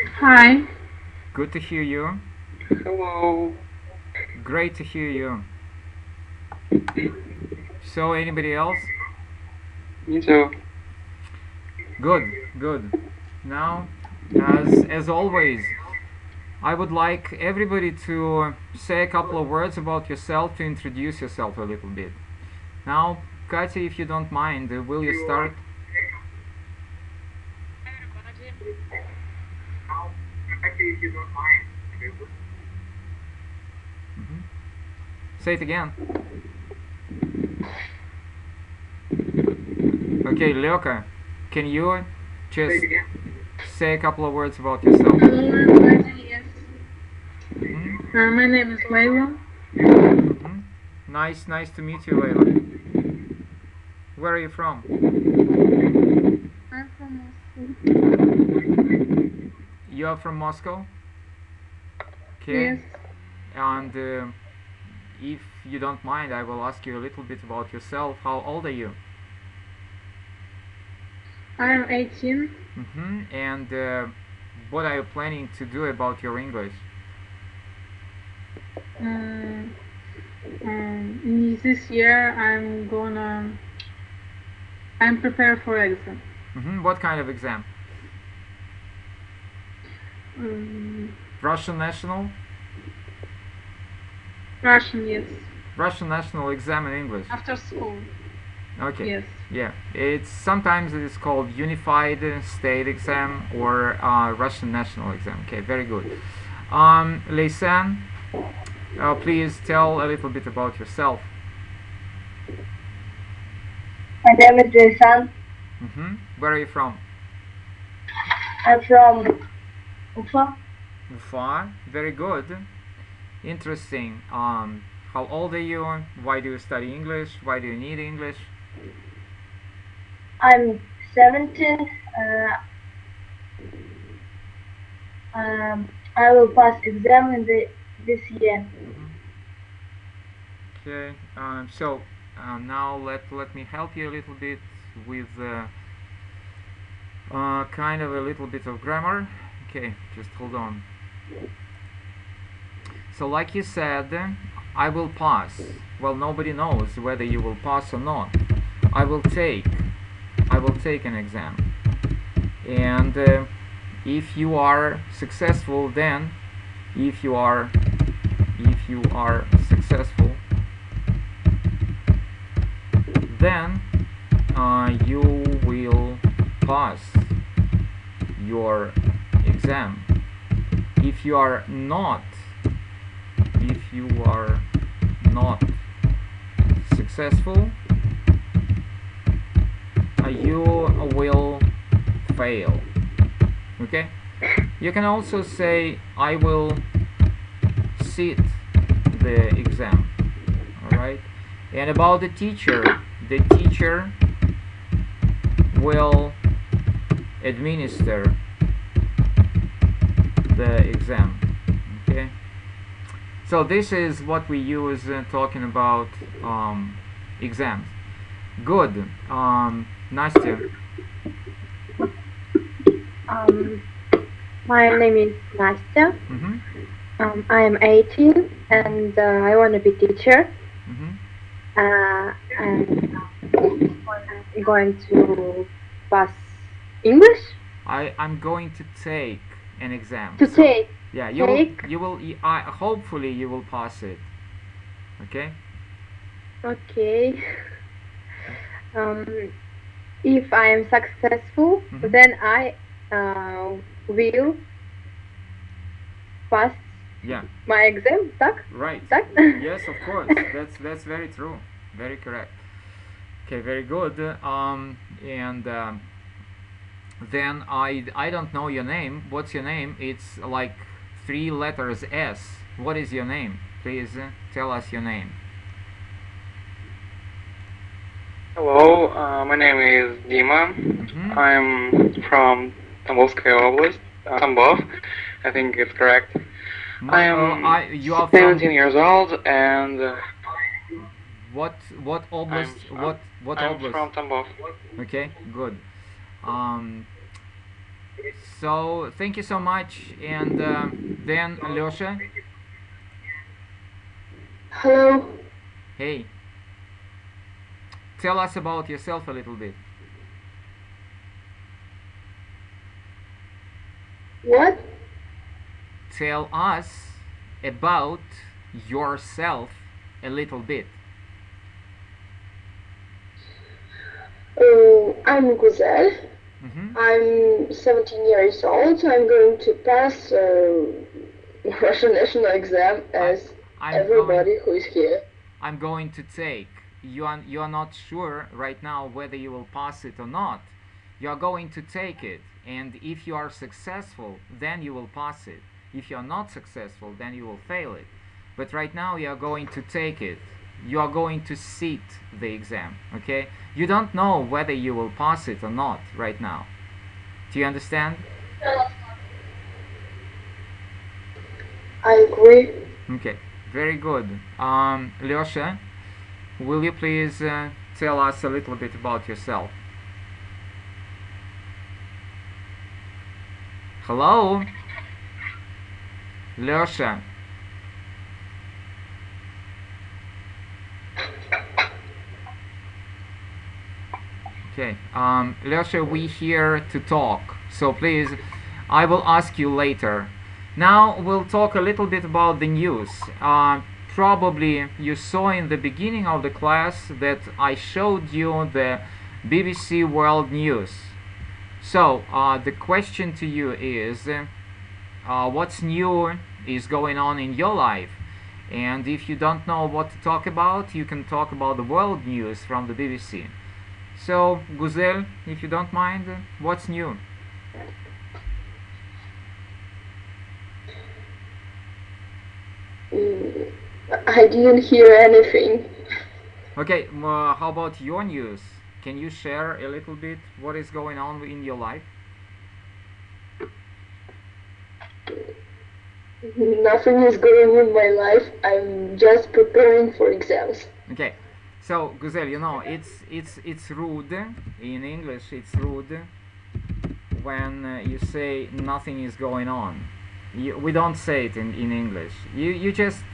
Hi. Good to hear you. Hello. Great to hear you. So, anybody else? Me too. Good, good. Now, as always, I would like everybody to say a couple of words about yourself to introduce yourself a little bit. Now, Katya, if you don't mind, will you start? Mhm. Say it again. Okay, Lyoka, can you just say a couple of words about yourself? Yes. Mhm. My name is Layla. Mhm. Nice to meet you, Layla. Where are you from? I'm from Moscow. You are from Moscow? Yes. Okay. And if you don't mind, I will ask you a little bit about yourself. How old are you? I'm 18. And what are you planning to do about your English? This year I'm prepared for exam. What kind of exam? Um, Russian national? Russian, yes. Russian national exam in English. After school. Okay. Yes. Yeah. It's sometimes it is called unified state exam or Russian national exam. Okay. Very good. Laysan, please tell a little bit about yourself. My name is Jason. Where are you from? I'm from Ufa. Ufa. Very good. Interesting. How old are you? Why do you study English? Why do you need English? I'm 17. I will pass exam in this year. Okay. So now let me help you a little bit with kind of a little bit of grammar. Okay, just hold on. So like you said, I will pass. Well, nobody knows whether you will pass or not. I will take. I will take an exam. And if you are successful, then if you are successful, then you will pass your exam. If you are not successful, you will fail. Okay? You can also say I will sit the exam. Alright? And about the teacher will administer the exam. Okay? So this is what we use talking about exams. Good. Nastya. My name is Nastya. I am 18 and I want to be teacher. And I'm going to pass English. I'm going to take an exam. Take. Yeah, you will. Hopefully you will pass it. Okay. Okay. If I am successful, then I will pass my exam. Tak? Right. Tak? Yes, of course. That's very true. Very correct. Okay, very good. And then I don't know your name. What's your name? It's like 3 letters S. What is your name? Please tell us your name. Hello, my name is Dima. I'm from Tambovskaya Oblast, Tambov. I think it's correct. I am 17 years old and what oblast? What I'm oblast? from Tambov. Okay, good. So thank you so much. And then Alyosha. Hello. Hey. Tell us about yourself a little bit. What? Tell us about yourself a little bit. I'm Guzel. I'm 17 years old. I'm going to pass Russian national exam as everybody who is here. I'm going to take. You are not sure right now whether you will pass it or not. You are going to take it, and if you are successful, then you will pass it. If you are not successful, then you will fail it. But right now you are going to take it. You are going to sit the exam, okay? You don't know whether you will pass it or not right now. Do you understand? I agree. Okay, very good. Lyosha, will you please tell us a little bit about yourself? Hello? Lyosha. Okay, Lyosha, we here to talk, so please, I will ask you later. Now we'll talk a little bit about the news. Probably you saw in the beginning of the class that I showed you the BBC World News. So the question to you is, what's new is going on in your life? And if you don't know what to talk about, you can talk about the world news from the BBC. So, Guzel, if you don't mind, what's new? I didn't hear anything. Okay, how about your news? Can you share a little bit what is going on in your life? Nothing is going on in my life. I'm just preparing for exams. Okay, so Guzel, you know it's rude in English. It's rude when you say nothing is going on. We don't say it in English. You just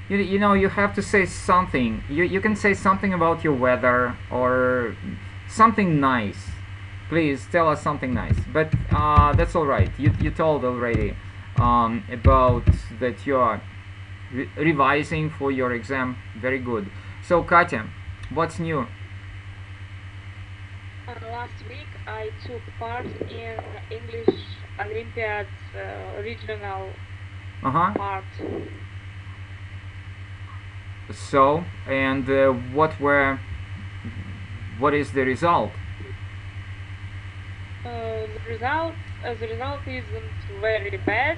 you know you have to say something. You can say something about your weather or something nice. Please tell us something nice. But that's all right. You told already about that you are revising for your exam. Very good. So Katya, what's new? Last week I took part in English Olympiad's regional part. So, and what is the result? The result isn't very bad.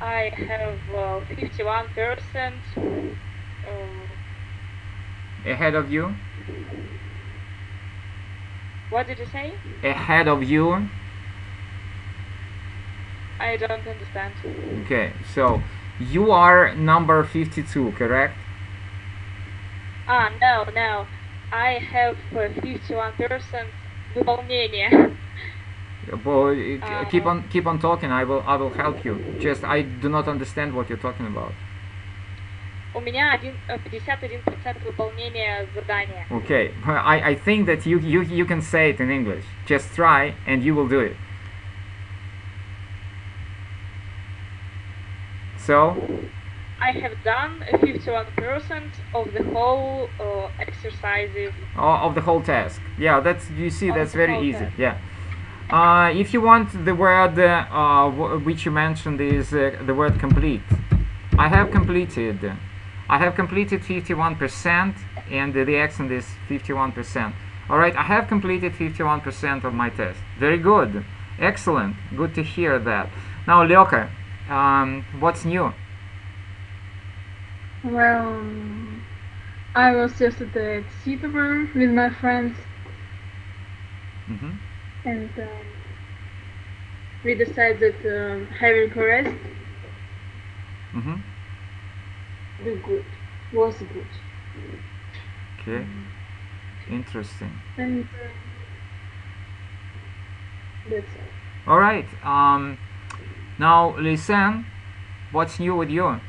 I have 51%. Ahead of you? What did you say? Ahead of you? I don't understand. Okay, so you are number 52, correct? No. I have 51% выполнение. Keep on talking. I will help you. Just I do not understand what you're talking about. У меня 51% выполнения задания. Okay, I think that you can say it in English. Just try and you will do it. So? I have done 51% of the whole exercises. Of the whole task. Yeah, that's that's very easy. Task. Yeah. If you want the word which you mentioned is the word complete. I have completed 51% and the accent is 51%. Alright, I have completed 51% of my test. Very good. Excellent. Good to hear that. Now, Lyoka, what's new? Well, I was just at the theater with my friends. And we decided having a rest. Was good. Okay, interesting. And that's All right. Now listen, what's new with you?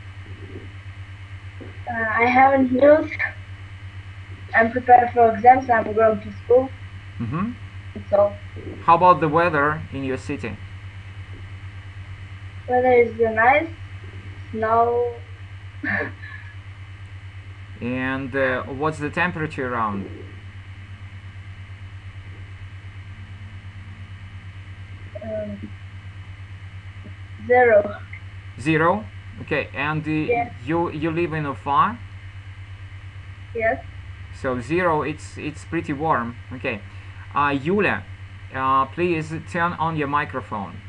I haven't news. I'm prepared for exams. I'm going to school. Mm-hmm. That's all. How about the weather in your city? Weather is nice. Snow. And what's the temperature around? Zero. 0. Okay. And Yes. you live in Ufa? Yes. So 0, it's pretty warm. Okay. Yulia, please turn on your microphone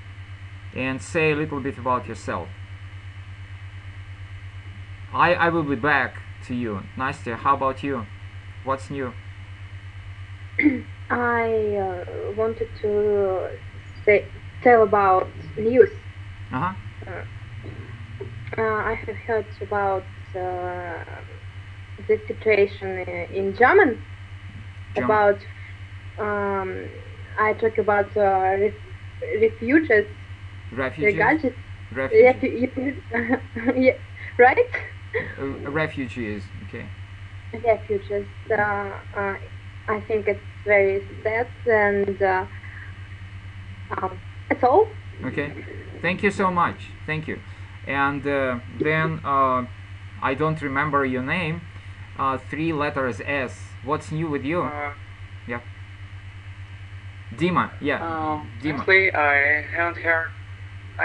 and say a little bit about yourself. I will be back to you. Nastya, how about you? What's new? I wanted to tell about news. Uh-huh. I have heard about the situation in German. About I talk about refugees. Refugees. Yeah, right? Refugees. Okay. Refugees. I think it's very sad, and that's all. Okay. Thank you so much. Thank you. And then I don't remember your name. 3 letters S. What's new with you? Yeah. Dima. Yeah. Dima. Honestly, I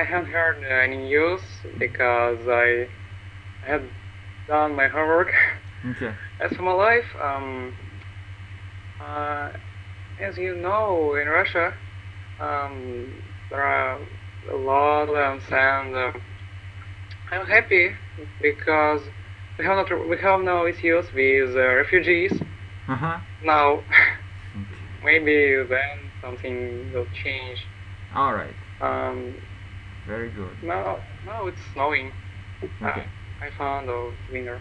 haven't heard any news because I had done my homework. Okay. As for my life, as you know, in Russia, there are a lot of lands, and I'm happy because we have no issues with refugees. Uh-huh. Now, maybe then something will change. All right. Very good. Now it's snowing. Okay. I found a winner.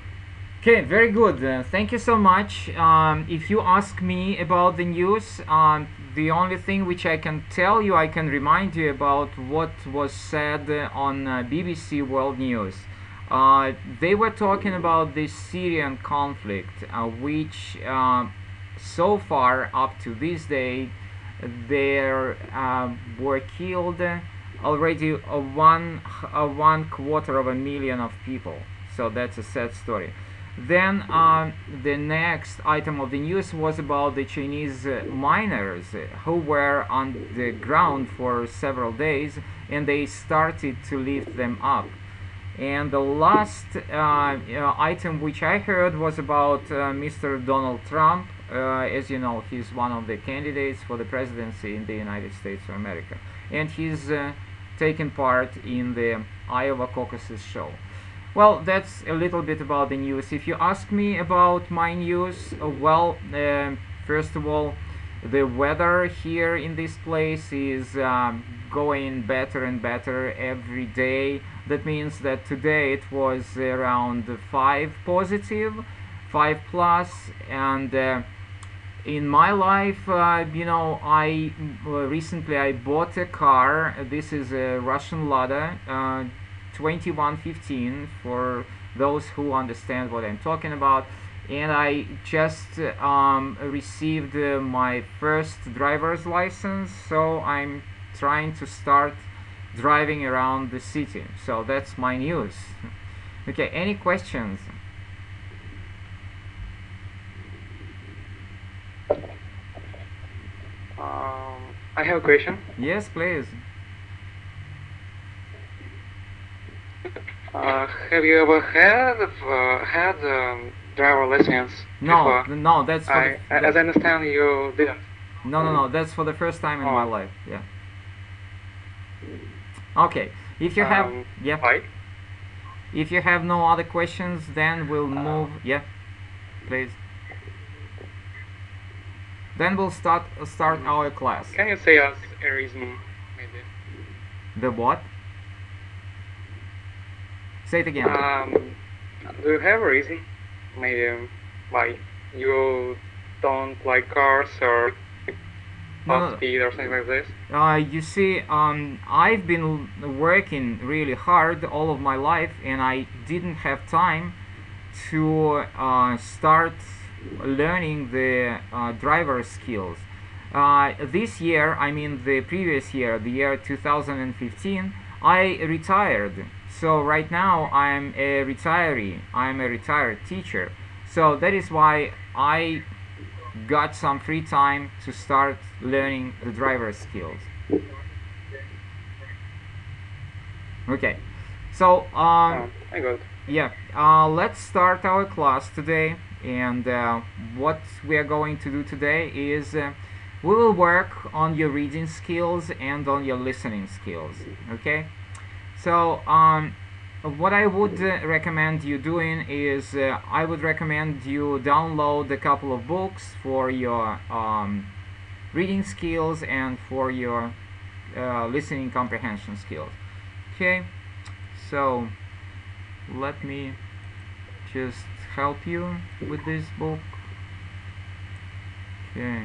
Okay, very good. Thank you so much. If you ask me about the news, the only thing which I can tell you, I can remind you about what was said on BBC World News. They were talking about the Syrian conflict, which so far up to this day, there were killed already 1/4 of people. So that's a sad story. Then the next item of the news was about the Chinese miners who were on the ground for several days, and they started to lift them up. And the last item which I heard was about Mr. Donald Trump. As you know, he's one of the candidates for the presidency in the United States of America, and he's taken part in the Iowa caucuses show. Well, that's a little bit about the news. If you ask me about my news, well, first of all, the weather here in this place is going better and better every day. That means that today it was around 5 positive, 5 plus, and in my life, you know, I recently I bought a car. This is a Russian Lada 2115 for those who understand what I'm talking about. And I just received my first driver's license, so I'm trying to start driving around the city. So that's my news. Okay, any questions? I have a question. Yes, please. Have you ever had driver license No, before? no, that's for as I understand, you didn't. no, that's for the first time in my life. Yeah. Okay, if you have yeah. Why? If you have no other questions, then we'll move. Yeah, please. Then we'll start our class. Can you say us a reason, maybe? The what? Say it again. Do you have a reason, maybe, why you don't like cars or? fast speed or something like this? You see, I've been working really hard all of my life, and I didn't have time to start learning the driver skills. This year, I mean the previous year, the year 2015, I retired. So right now I'm a retiree. I'm a retired teacher. So that is why I got some free time to start learning the driver skills. Okay. So I got it. yeah, let's start our class today. And what we are going to do today is we will work on your reading skills and on your listening skills. Okay. So what I would recommend you doing is I would recommend you download a couple of books for your reading skills and for your listening comprehension skills. Okay, so let me just help you with this book. Okay.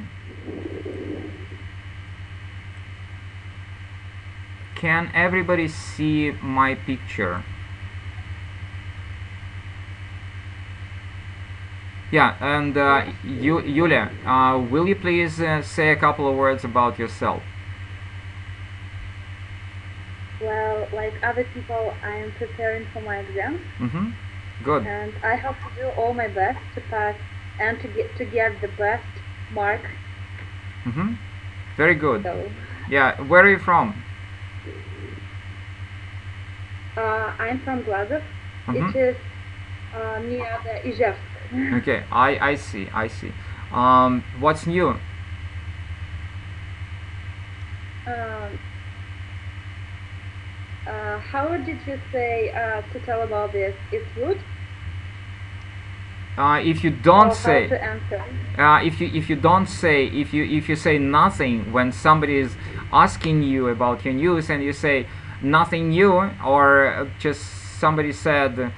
Can everybody see my picture? Yeah, and Yulia, will you please say a couple of words about yourself? Well, like other people, I am preparing for my exams. Mm-hmm. Good. And I hope to do all my best to pass and to get the best mark. Mm-hmm. Very good. So, yeah, where are you from? I'm from Glazov. Mm-hmm. It is near the Ijevsk. Okay, I see. What's new? How did you say to tell about this? It's rude? If you don't Or say, how to answer? if you don't say, if you say nothing when somebody is asking you about your news, and you say nothing new, or just somebody said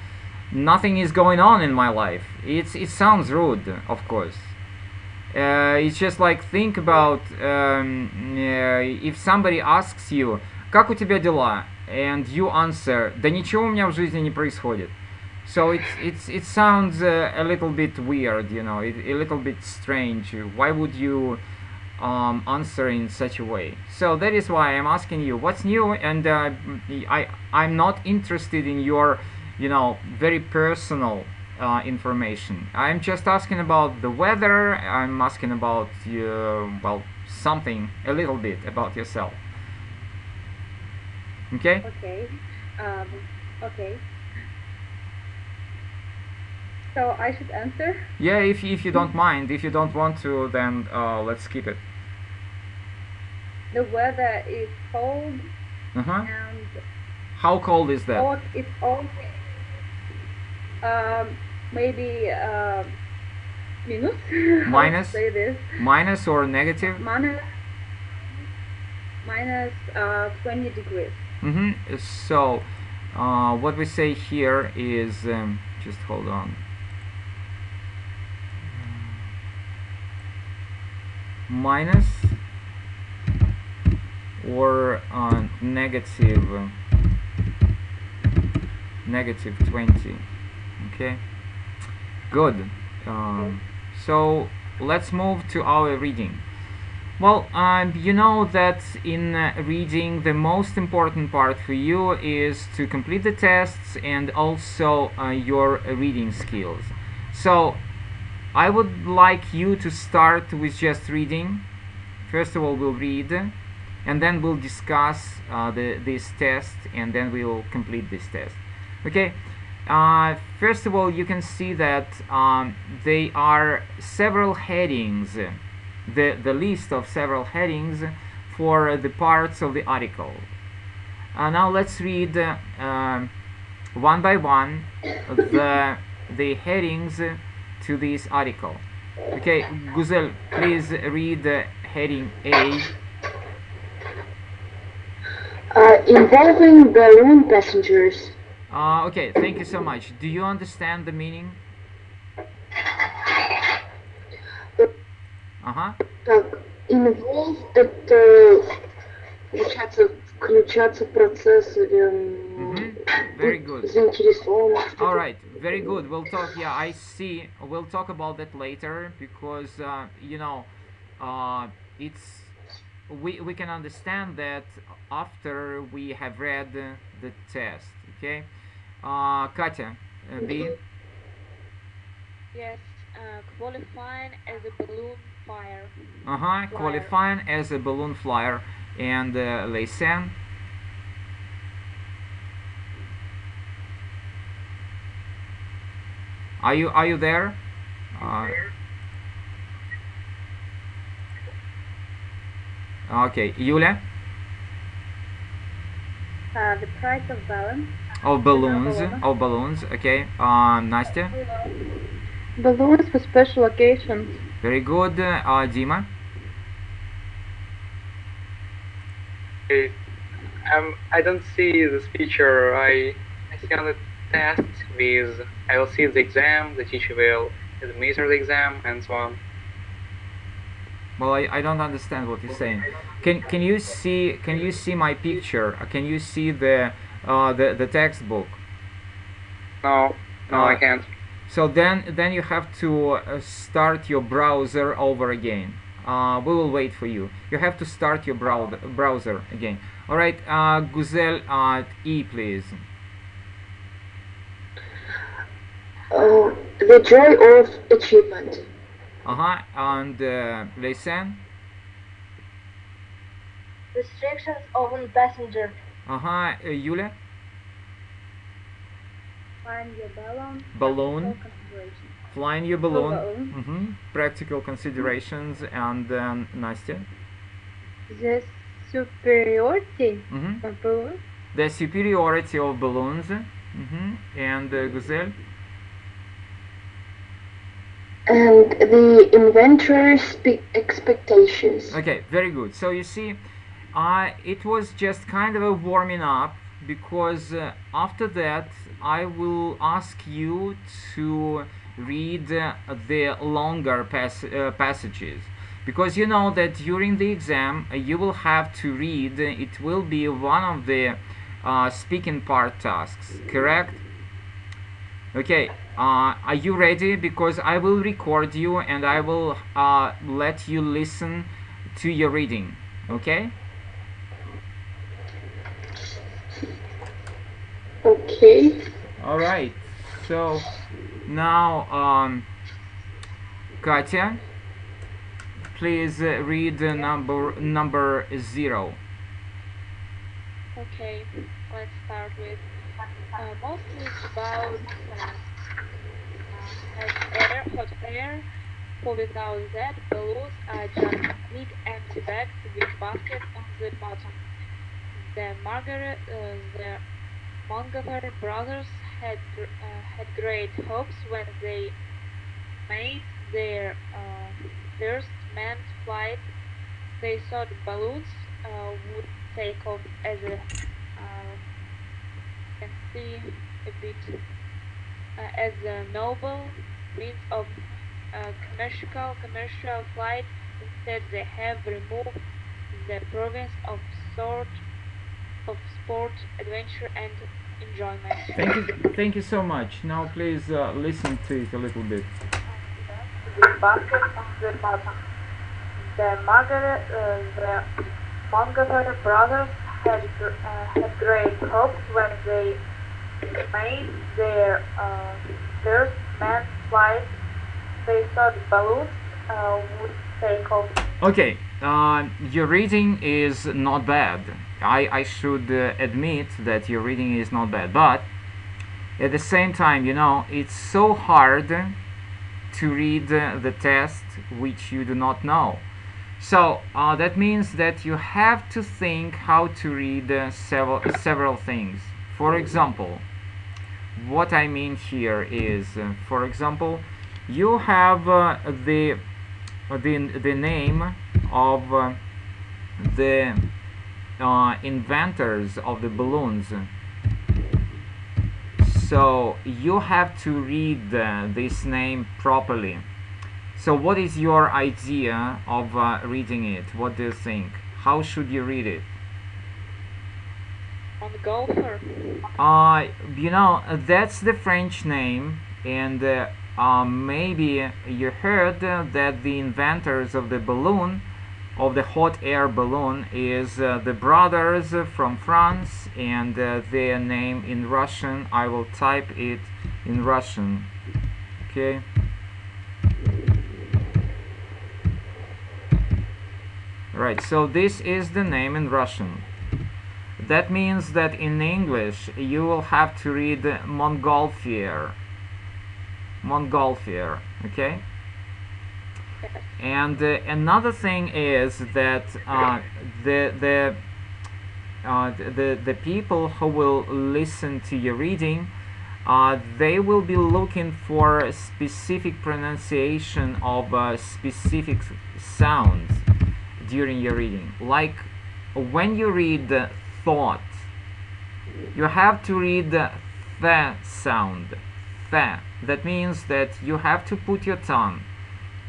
nothing is going on in my life, it sounds rude, of course. It's just like, think about if somebody asks you, как у тебя дела? And you answer, да ничего у меня в жизни не происходит. So it sounds a little bit weird, you know, a little bit strange. Why would you answer in such a way? So that is why I'm asking you what's new, and I'm not interested in your, you know, very personal information. I'm just asking about the weather. I'm asking about well, something a little bit about yourself. Okay. Okay. Okay. So I should answer? Yeah, if you don't mind. If you don't want to, then let's skip it. The weather is cold. Uh-huh. And how cold is that? It's also maybe minus. Minus? Say this. Minus or negative? Minus 20 degrees. Mm-hmm. So what we say here is just hold on. Minus or negative 20. Okay, good. So let's move to our reading. Well, you know that in reading, the most important part for you is to complete the tests and also your reading skills. So I would like you to start with just reading. First of all, we'll read, and then we'll discuss this test, and then we'll complete this test. Okay. First of all, you can see that there are several headings, the list of several headings for the parts of the article. Now let's read one by one the headings to this article. Okay, Guzel, please read heading A. Involving balloon passengers. Okay, thank you so much. Do you understand the meaning? Так, involve это получается включаться в процесс Very good. заинтересованности. All right, very good. We'll talk. Yeah, I see. We'll talk about that later because you know, it's we can understand that after we have read the test. Okay, Katya, B. Yes, qualifying as a balloon flyer. Qualifying as a balloon flyer. And Laysan. Are you there? Okay, Yulia. The price of balloons. Of balloons. Okay. Nastya. Balloons for special occasions. Very good. Dima. I don't see this picture. I see on the test with I will see the exam. The teacher will administer the exam and so on. Well, I don't understand what you're saying. Can you see my picture? Can you see the textbook? No, I can't. So then you have to start your browser over again. We will wait for you. You have to start your browser again. All right, Guzel, E, please. The joy of achievement. And Laysan. Restrictions on passenger. Yulia. Flying your balloon. Flying your balloon. Practical considerations. And Nastya. The superiority of balloons. The superiority of balloons. And Guzel. And the inventor's expectations. Okay, very good. So you see, it was just kind of a warming up because after that I will ask you to read the longer passages, because you know that during the exam you will have to read. It will be one of the speaking part tasks, correct? Okay, are you ready? Because I will record you and I will let you listen to your reading, okay? Okay. All right, so now Katya, please read number 0. Okay, let's start with mostly it's about hot air. For without that, balloons are just neat empty bags with baskets on the bottom. The Montgomery brothers had great hopes when they made their first manned flight. They thought balloons would take off as a can see a bit as a noble means of commercial flight. Instead, they have removed the province of sport, adventure, and enjoyment. Thank you so much. Now, please listen to it a little bit. The basket on the bottom. The Montgomery brothers had great hopes when they made their first manned flight. They thought balloons would take off. Okay, your reading is not bad. I should admit that your reading is not bad, but at the same time, you know, it's so hard to read the test which you do not know. So that means that you have to think how to read several things. For example, what I mean here is, for example, you have the name of the inventors of the balloons. So you have to read this name properly. So what is your idea of reading it? What do you think? How should you read it? On golfer. You know, that's the French name, and maybe you heard that the inventors of the balloon, of the hot air balloon, is the brothers from France, and their name in Russian, I will type it in Russian. Okay. Right, so this is the name in Russian. That means that in English you will have to read Montgolfier. Montgolfier, okay? And another thing is that the people who will listen to your reading, they will be looking for specific pronunciation of specific sounds during your reading. Like when you read thought, you have to read the sound. Th. That means that you have to put your tongue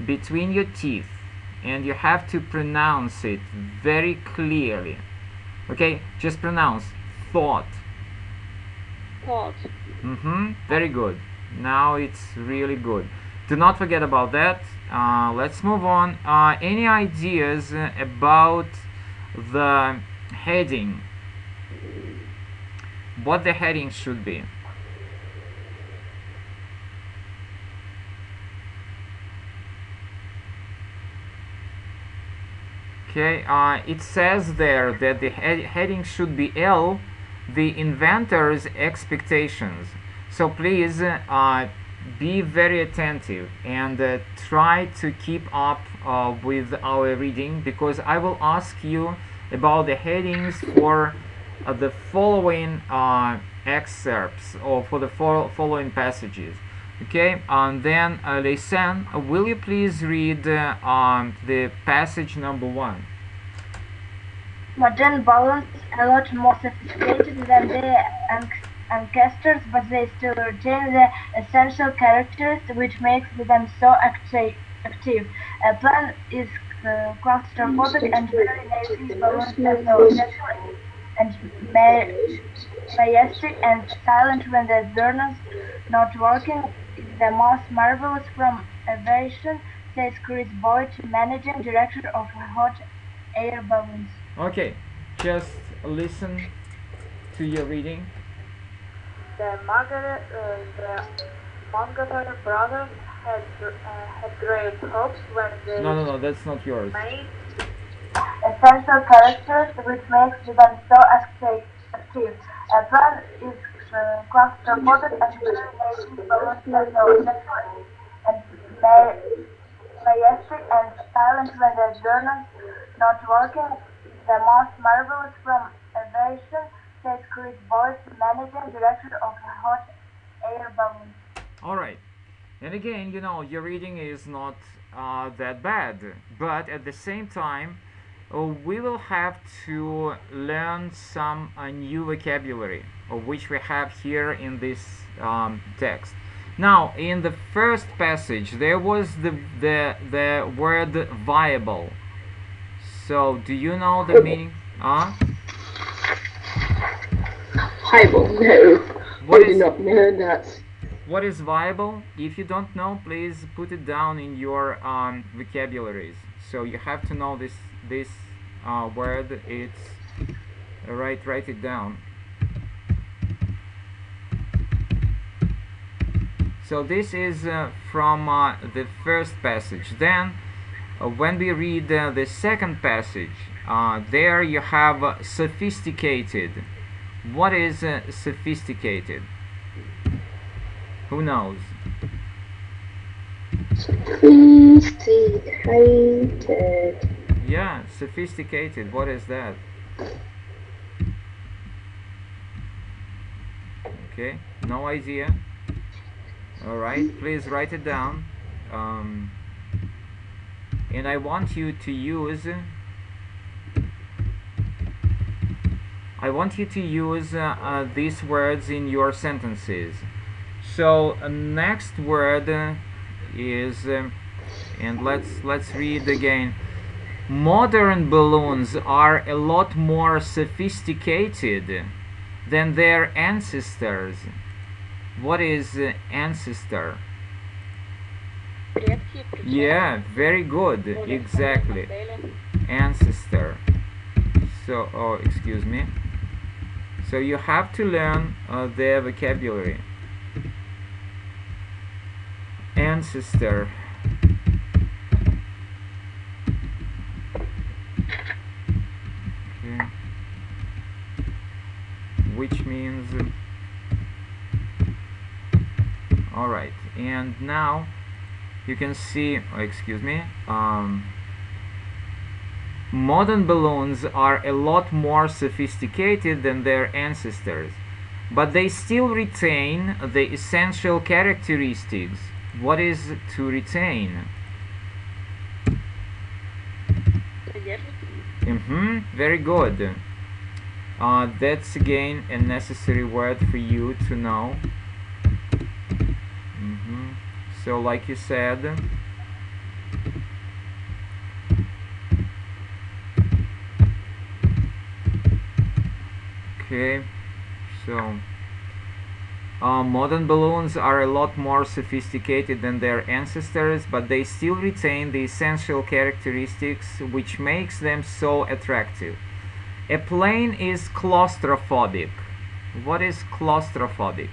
between your teeth and you have to pronounce it very clearly. Okay, just pronounce thought. Thought. Very good. Now it's really good. Do not forget about that. Let's move on. Any ideas about the heading? What the heading should be? Okay, it says there that the heading should be L, the inventor's expectations. So please be very attentive and try to keep up with our reading, because I will ask you about the headings for the following excerpts or for the following passages. Okay, and then Leysen, will you please read the passage number 1? Modern balloons are a lot more sophisticated than the ancestors, but they still retain the essential characters which makes them so active. A plan is claustrophobic and very native balloons are so natural and majestic and silent when the burners not working. The most marvelous from aviation, says Chris Boyd, managing director of hot air balloons. Okay, just listen to your reading. The Montgomery brothers had great hopes when they No, that's not yours. made Essential characters which makes them so active. A plan is claustrophobic and very native balloons are so natural and majestic and silent when the burners not working. The most marvelous from aviation, says Chris Boyd, managing director of hot air balloons. Alright, and again, you know, your reading is not that bad, but at the same time, we will have to learn some new vocabulary, which we have here in this text. Now, in the first passage, there was the word viable. So, do you know the meaning? Viable, no. What I do not know that. What is viable? If you don't know, please put it down in your vocabularies. So you have to know this word. It's write it down. So this is from the first passage. Then when we read the second passage, there you have sophisticated. What is sophisticated? Who knows? Sophisticated. Yeah, sophisticated. What is that? Okay, no idea. Alright, please write it down. And I want you to use these words in your sentences. So next word is And let's read again. Modern balloons are a lot more sophisticated than their ancestors. What is ancestor? Yeah, very good. Exactly. Ancestor. So, oh, excuse me. So you have to learn their vocabulary. Ancestor. Okay. Which means all right. And now you can see, oh, excuse me, modern balloons are a lot more sophisticated than their ancestors, but they still retain the essential characteristics. What is to retain? Very good. That's again a necessary word for you to know. So like you said, okay, so modern balloons are a lot more sophisticated than their ancestors, but they still retain the essential characteristics which makes them so attractive. A plane is claustrophobic. What is claustrophobic?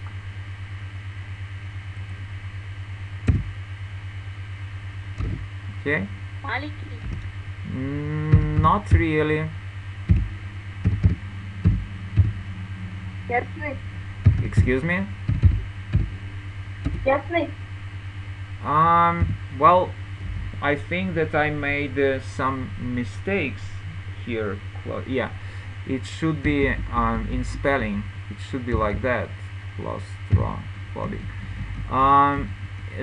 Okay. Not really. Yes, please. Excuse me? Yes, please. Well, I think that I made some mistakes here. Yeah, it should be in spelling. It should be like that. Claustrophobic.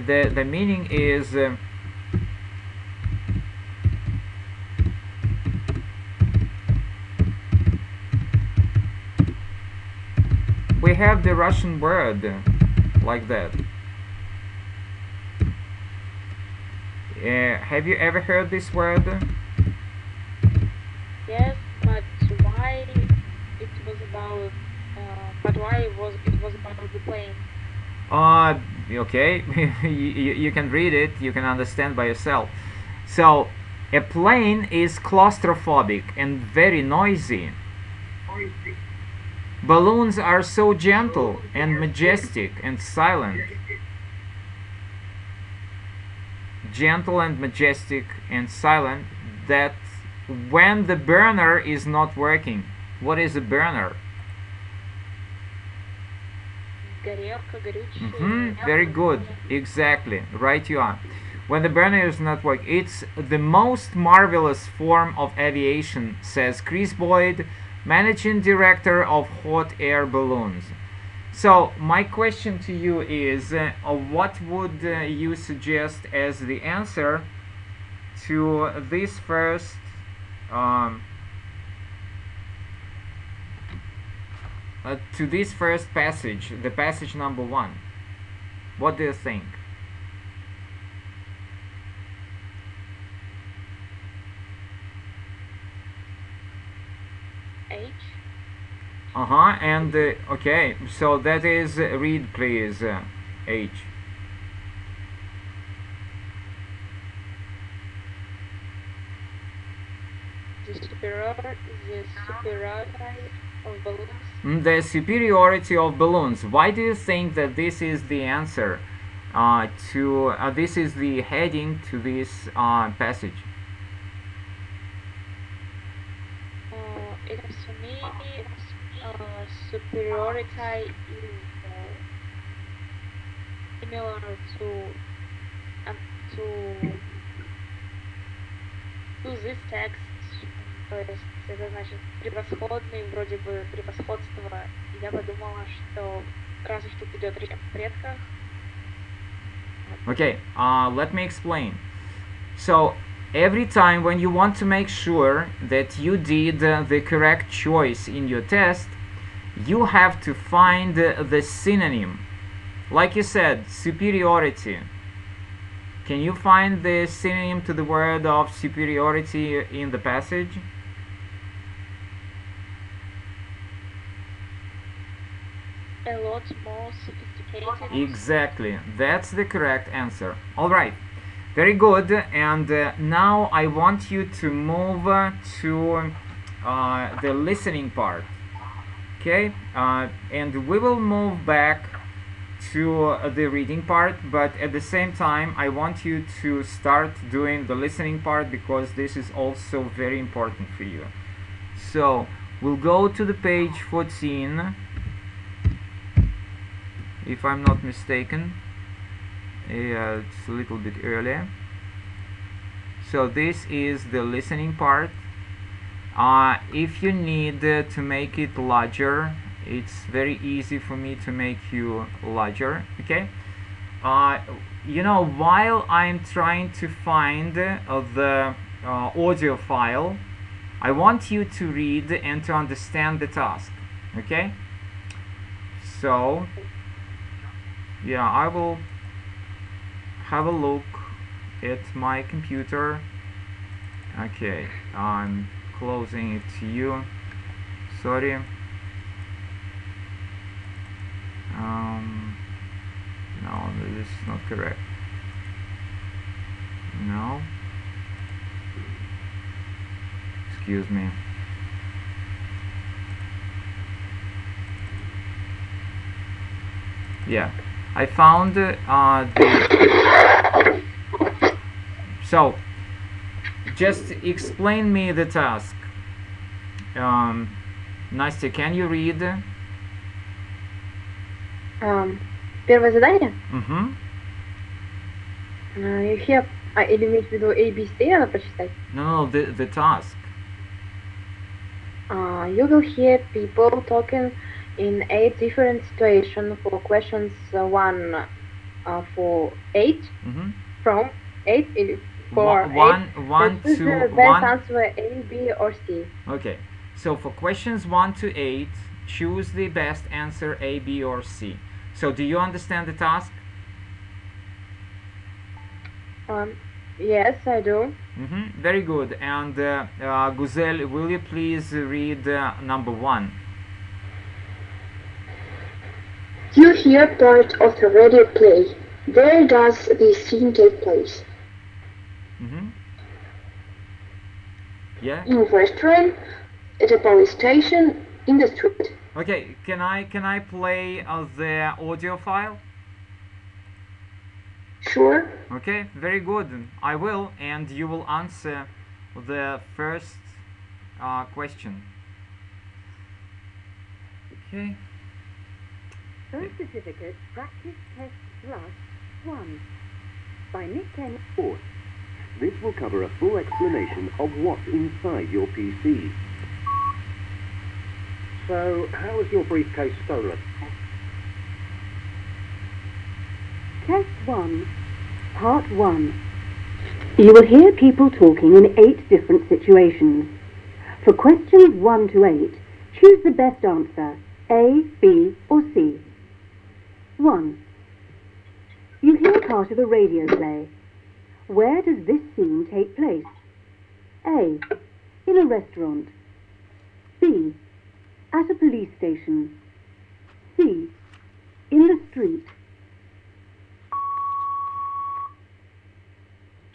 The meaning is we have the Russian word like that. Have you ever heard this word? Yes, but why it was about? But why it was about the plane? Okay, you can read it. You can understand by yourself. So, a plane is claustrophobic and very noisy. Balloons are so gentle and majestic and silent. Gentle and majestic and silent that when the burner is not working. What is a burner? Very good. Exactly. Right you are. When the burner is not working. It's the most marvelous form of aviation, says Chris Boyd, managing director of hot air balloons. So my question to you is, what would you suggest as the answer to this first passage, the passage number 1? What do you think? H. And okay, so that is, read please, H. The superiority of balloons. Why do you think that this is the answer this is the heading to this passage? It is for me, superiority is similar to this text. То есть это значит превосходный, вроде бы превосходство. Я подумала, что раз уж тут идет речь о предках. Okay, let me explain. So every time when you want to make sure that you did the correct choice in your test, you have to find the synonym. Like you said, superiority. Can you find the synonym to the word of superiority in the passage? A lot more sophisticated. Exactly, that's the correct answer. All right, very good. And now I want you to move to the listening part. Okay, and we will move back to the reading part, but at the same time I want you to start doing the listening part because this is also very important for you. So we'll go to the page 14, if I'm not mistaken. Yeah, it's a little bit earlier. So this is the listening part. If you need to make it larger, it's very easy for me to make you larger. Okay, you know, while I'm trying to find the audio file, I want you to read and to understand the task. Okay, so yeah, I will have a look at my computer. Okay, I'm closing it to you. Sorry. No, this is not correct. No. Excuse me. Yeah, I found the. So, just explain me the task. Настя, can you read? Первое задание? You hear, или иметь в виду ABC, надо прочитать? No, the task. You will hear people talking in 8 different situations for questions 1 for 8, from 8 или for 8. One Choose to the best one. answer A, B or C. Okay, so for questions 1 to 8, choose the best answer A, B or C. So do you understand the task? Yes, I do. Very good. And Guzel, will you please read number 1? You hear part of the radio play. Where does the scene take place? Yeah. In a restaurant, at a police station, in the street. Okay, can I play the audio file? Sure. Okay, very good. I will, and you will answer the first question. Okay. Birth Certificate Practice Test Plus 1 by Nick Ken. This will cover a full explanation of what's inside your PC. So, how was your briefcase stolen? Test 1, Part 1. You will hear people talking in 8 different situations. For questions 1 to 8, choose the best answer, A, B or C. 1. You hear part of a radio play. Where does this scene take place? A. In a restaurant. B. At a police station. C. In the street.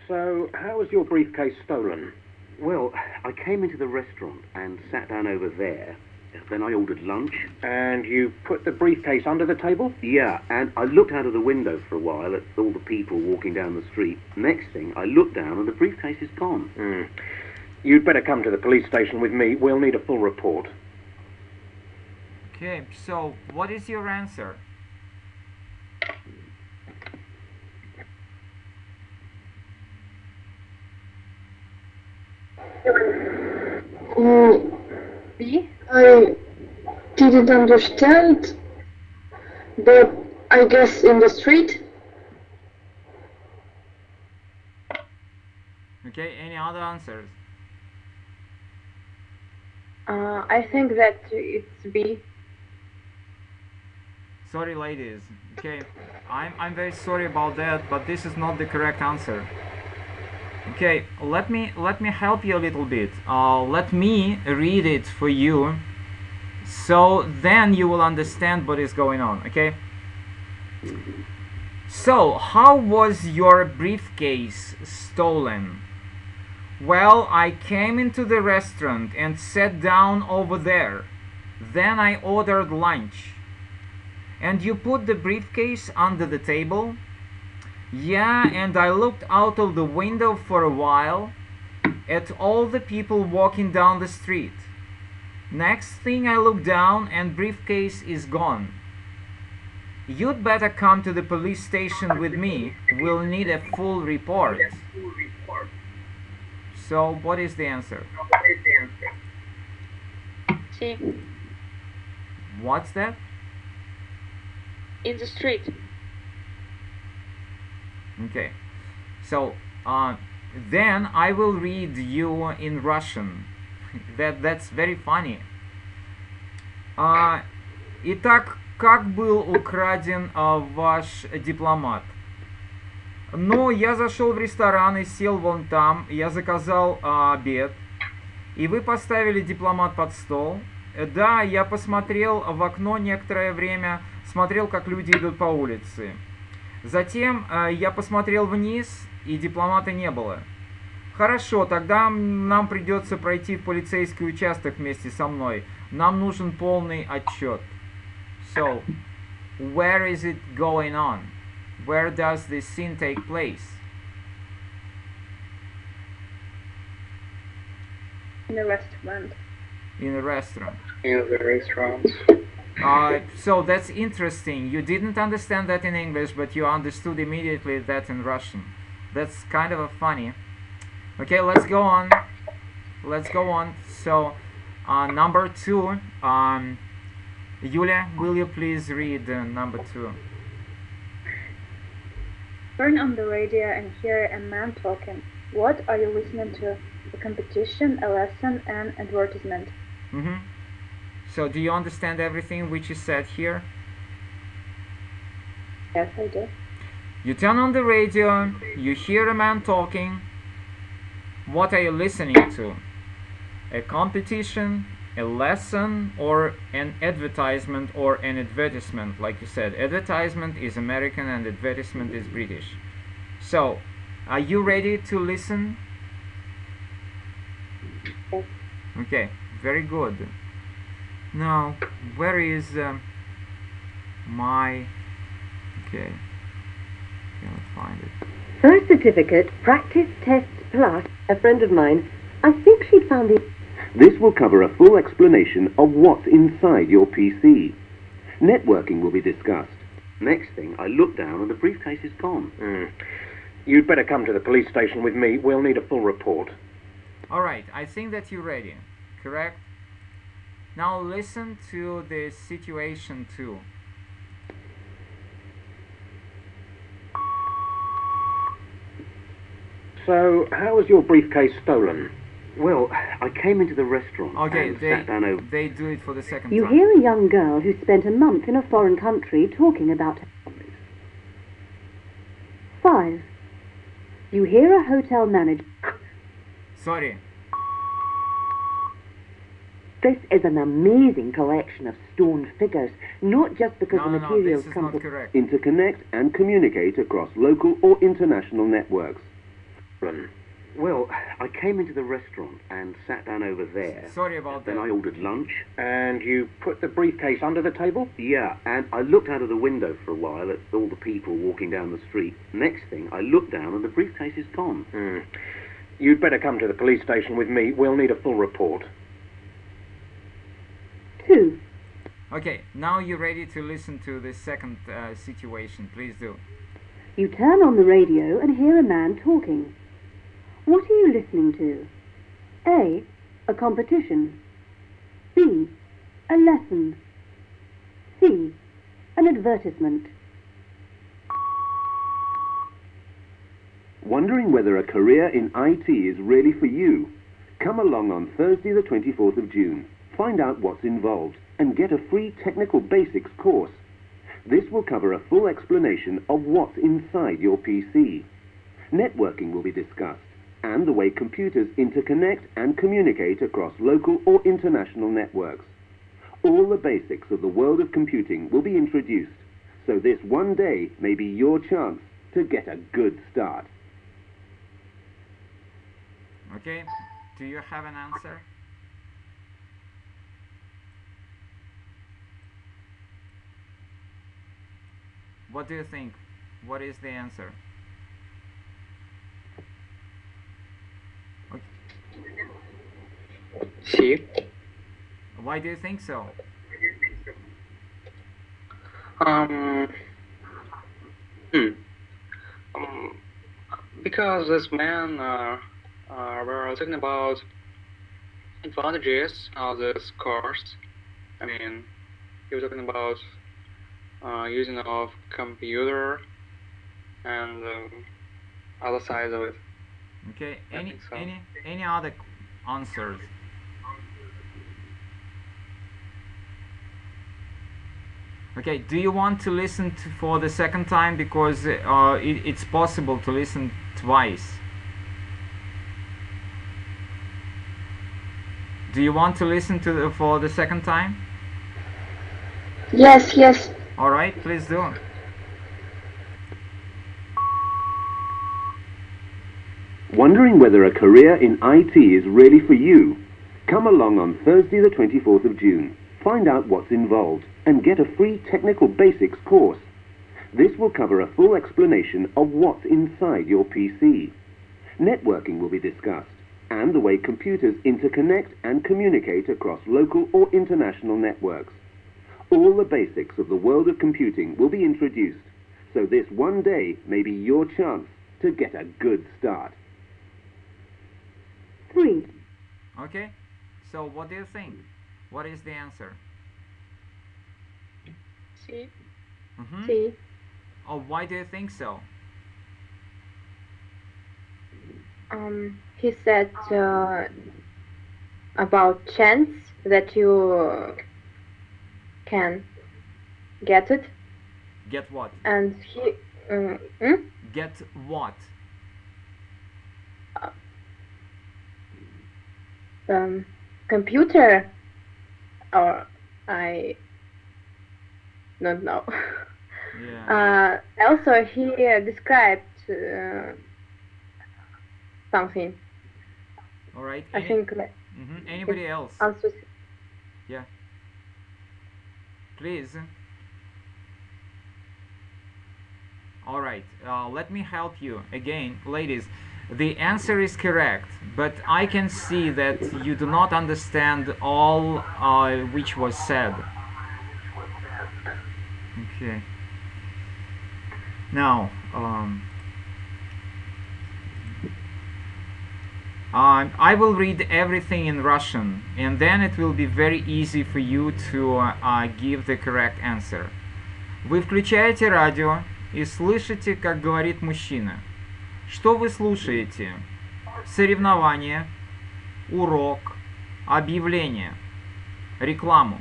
So, how was your briefcase stolen? Well, I came into the restaurant and sat down over there. Then I ordered lunch. And you put the briefcase under the table? Yeah, and I looked out of the window for a while at all the people walking down the street. Next thing, I looked down and the briefcase is gone. You'd better come to the police station with me. We'll need a full report. Okay, so what is your answer? B? I didn't understand, but I guess in the street. Okay, any other answers? I think that it's B. Sorry, ladies. Okay, I'm very sorry about that, but this is not the correct answer. Okay, let me help you a little bit. Let me read it for you, so then you will understand what is going on. Okay. So, how was your briefcase stolen? Well, I came into the restaurant and sat down over there. Then I ordered lunch. And you put the briefcase under the table? Yeah, and I looked out of the window for a while at all the people walking down the street. Next thing I look down and briefcase is gone. You'd better come to the police station with me. We'll need a full report. So, what is the answer? See. What's that? In the street. Okay. So, then I will read you in Russian. That's very funny. Итак, как был украден ваш дипломат? Ну, я зашел в ресторан и сел вон там. Я заказал обед. И вы поставили дипломат под стол. Да, я посмотрел в окно некоторое время, смотрел, как люди идут по улице. Затем я посмотрел вниз, и дипломата не было. Хорошо, тогда нам придется пройти в полицейский участок вместе со мной. Нам нужен полный отчет. So, where is it going on? Where does this scene take place? In a restaurant. In a restaurant. In the restaurant. So that's interesting. You didn't understand that in English, but you understood immediately that in Russian. That's kind of funny. Okay, let's go on. Let's go on. So, number 2. Yulia, will you please read number 2? Turn on the radio and hear a man talking. What are you listening to? A competition, a lesson, an advertisement. Mm-hmm. So, do you understand everything which is said here? Yes, I do. You turn on the radio, you hear a man talking. What are you listening to? A competition, a lesson, or an advertisement or an advertisement? Like you said, advertisement is American and advertisement is British. So, are you ready to listen? Yes. Okay, very good. Now, where is my... Okay, let's find it. First certificate, practice tests plus. A friend of mine, I think she'd found the... This will cover a full explanation of what's inside your PC. Networking will be discussed. Next thing, I look down and the briefcase is gone. You'd better come to the police station with me. We'll need a full report. Alright, I think that you're ready, correct? Now listen to the situation 2. So, how was your briefcase stolen? Well, I came into the restaurant and sat down over... They do it for the second You time. hear a young girl who spent a month in a foreign country talking about her hobbies. 5. You hear a hotel manager... Sorry. This is an amazing collection of stone figures, not just because the materials this is come not from... correct. Interconnect and communicate across local or international networks. Well, I came into the restaurant and sat down over there. Sorry about that. Then I ordered lunch. And you put the briefcase under the table? Yeah, and I looked out of the window for a while at all the people walking down the street. Next thing, I looked down and the briefcase is gone. You'd better come to the police station with me. We'll need a full report. 2. Okay, now you're ready to listen to the second situation. Please do. You turn on the radio and hear a man talking. What are you listening to? A. A competition. B. A lesson. C. An advertisement. Wondering whether a career in IT is really for you? Come along on Thursday the 24th of June. Find out what's involved and get a free technical basics course. This will cover a full explanation of what's inside your PC. Networking will be discussed, and the way computers interconnect and communicate across local or international networks. All the basics of the world of computing will be introduced, so this one day may be your chance to get a good start. Okay, do you have an answer? What do you think? What is the answer? Okay. C. Why do you think so? Because this man were talking about advantages of this course. I mean, he was talking about using of computer and other sides of it. Okay. Any other answers? Okay. Do you want to listen for the second time, because it's possible to listen twice? Do you want to listen for the second time? Yes, yes. All right, please do. Wondering whether a career in IT is really for you? Come along on Thursday the 24th of June. Find out what's involved and get a free technical basics course. This will cover a full explanation of what's inside your PC. Networking will be discussed, and the way computers interconnect and communicate across local or international networks. All the basics of the world of computing will be introduced, so this one day may be your chance to get a good start. 3. Okay, so what do you think? What is the answer? C. C. Oh, why do you think so? He said about chance that you can get it. Get what? And he Get what? Computer, or I don't know. Yeah. Also, he described something. All right. I think. Anybody else? Also, yeah. Please. All right. Let me help you again, ladies. The answer is correct, but I can see that you do not understand all which was said. Okay. Now, I will read everything in Russian, and then it will be very easy for you to give the correct answer. Вы включаете радио и слышите, как говорит мужчина. Что вы слушаете? Соревнования, урок, объявление, рекламу.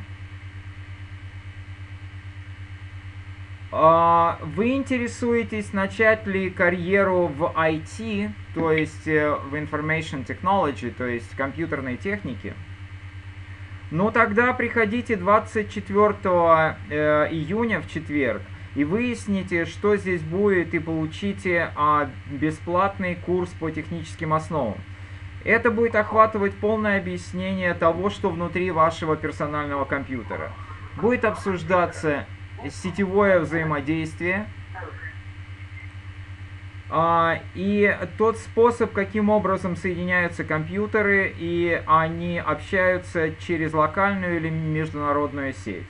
Вы интересуетесь, начать ли карьеру в IT, то есть в Information Technology, то есть компьютерной технике? Ну тогда приходите 24 июня в четверг и выясните, что здесь будет, и получите бесплатный курс по техническим основам. Это будет охватывать полное объяснение того, что внутри вашего персонального компьютера. Будет обсуждаться сетевое взаимодействие и тот способ, каким образом соединяются компьютеры, и они общаются через локальную или международную сеть.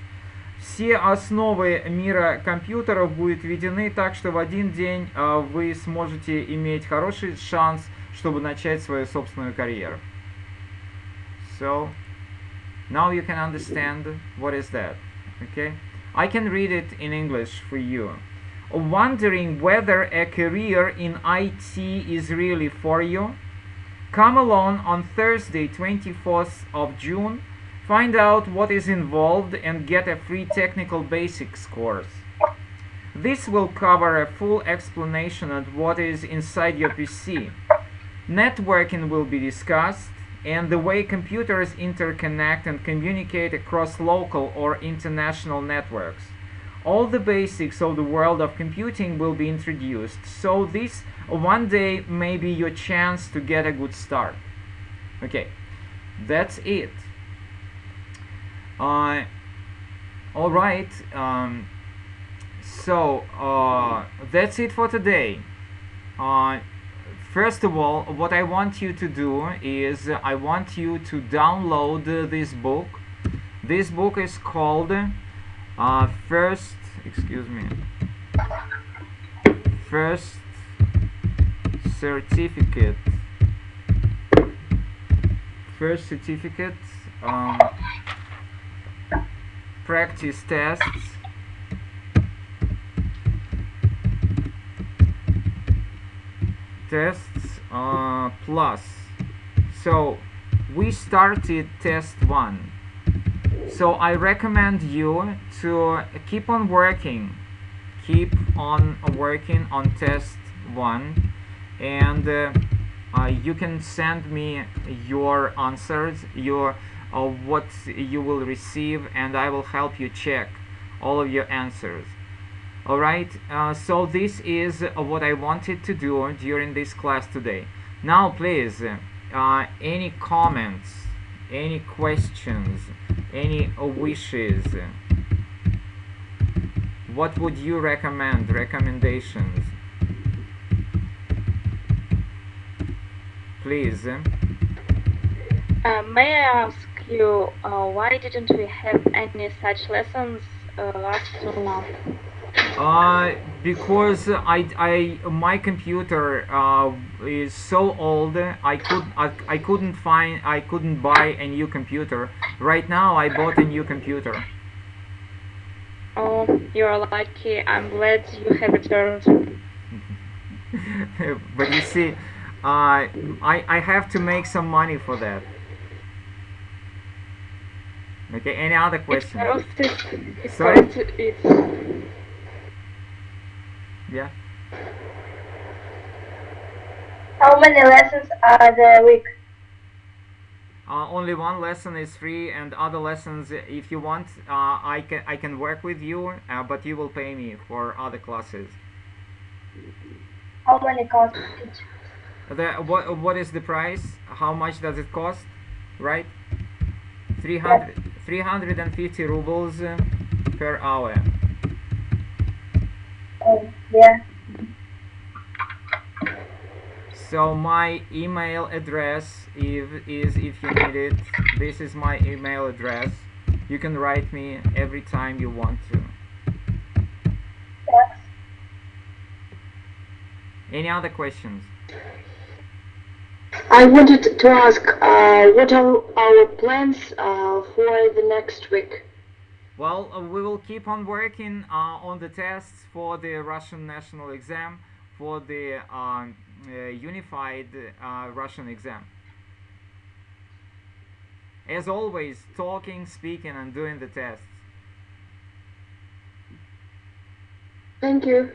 Все основы мира компьютеров будут введены так, что в один день вы сможете иметь хороший шанс, чтобы начать свою собственную карьеру. So, now you can understand what is that, okay? I can read it in English for you. Wondering whether a career in IT is really for you? Come along on Thursday, 24th of June. Find out what is involved and get a free technical basics course. This will cover a full explanation of what is inside your PC. Networking will be discussed, and the way computers interconnect and communicate across local or international networks. All the basics of the world of computing will be introduced, so this one day may be your chance to get a good start. Okay, that's it. Alright, that's it for today. First of all, what I want you to do is I want you to download this book. This book is called First Certificate. Practice tests. Plus. So we started test 1. So I recommend you to keep on working on test 1, and you can send me your answers, what you will receive, and I will help you check all of your answers. Alright, so this is what I wanted to do during this class today. Now please, any comments, any questions, any wishes? What would you recommend? Recommendations? Please. May I ask you, why didn't we have any such lessons last month? Because my computer is so old. I couldn't buy a new computer. Right now I bought a new computer. Oh, you're lucky. I'm glad you have returned. But you see, I have to make some money for that. Okay, any other questions? Sorry? Yeah. How many lessons are there a week? Only one lesson is free, and other lessons, if you want, I can work with you, but you will pay me for other classes. How many costs each? What is the price? How much does it cost? Right? 350 rubles per hour. Oh, yeah. So my email address is if you need it. This is my email address. You can write me every time you want to. Yes. Any other questions? I wanted to ask, what are our plans for the next week? Well, we will keep on working on the tests for the Russian national exam, for the unified Russian exam. As always, talking, speaking, and doing the tests. Thank you.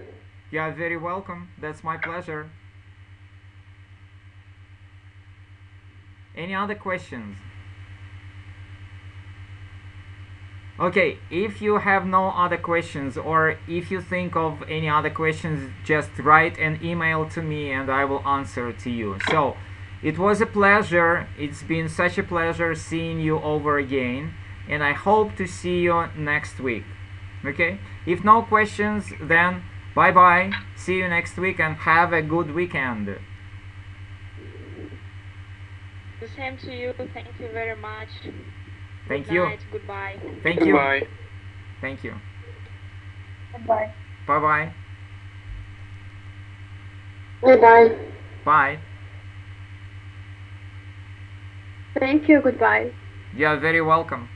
You are very welcome. That's my pleasure. Any other questions? Okay, if you have no other questions, or if you think of any other questions, just write an email to me and I will answer to you. So, it was a pleasure. It's been such a pleasure seeing you over again, and I hope to see you next week. Okay? If no questions, then bye-bye. See you next week and have a good weekend. The same to you. Thank you very much. Thank Good you. night. Goodbye. Thank you. Goodbye. Thank you. Goodbye. Bye-bye. Bye-bye. Bye. Thank you. Goodbye. You are very welcome.